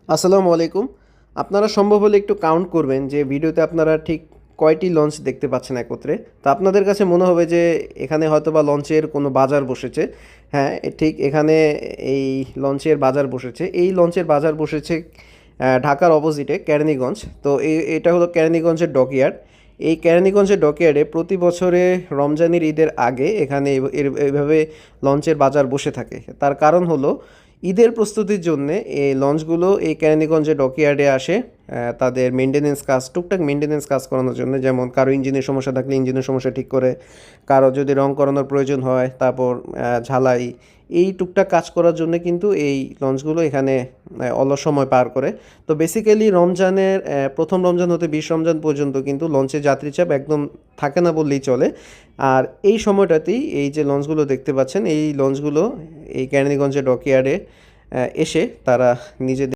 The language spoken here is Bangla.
আসসালামু আলাইকুম। আপনারা সম্ভব হলে একটু কাউন্ট করবেন যে ভিডিওতে আপনারা ঠিক কয়টি লঞ্চ দেখতে পাচ্ছেন একত্রে। তো আপনাদের কাছে মনে হবে যে এখানে হয়তোবা লঞ্চের কোনো বাজার বসেছে। হ্যাঁ, ঠিক এখানে এই লঞ্চের বাজার বসেছে। এই লঞ্চের বাজার বসেছে ঢাকার অপোজিটে কেরানীগঞ্জ। তো এটা হলো কেরানীগঞ্জের ডকইয়ার্ড। এই কেরানীগঞ্জের ডকইয়ার্ডে প্রতি বছরে রমজানের ঈদের আগে এখানে এইভাবে লঞ্চের বাজার বসে থাকে। তার কারণ হলো ঈদের প্রস্তুতির জন্যে এই লঞ্চগুলো এই কেরানীগঞ্জের ডকইয়ার্ডে আসে তাদের মেনটেনেন্স কাজ, টুকটাক মেনটেনেন্স কাজ করানোর জন্য। যেমন কারো ইঞ্জিনের সমস্যা থাকলে ইঞ্জিনের সমস্যা ঠিক করে, কারো যদি রং করানোর প্রয়োজন হয়, তারপর ঝালাই, এই টুকটাক কাজ করার জন্য কিন্তু এই লঞ্চগুলো এখানে অলস সময় পার করে। তো বেসিক্যালি রমজানের প্রথম রমজান হতে 20 রমজান পর্যন্ত কিন্তু লঞ্চে যাত্রী চাপ একদম থাকে না বললেই চলে। আর এই সময়টাতেই এই যে লঞ্চগুলো দেখতে পাচ্ছেন, এই লঞ্চগুলো এই কেরানীগঞ্জের ডকইয়ার্ডে এসে তারা নিজেদের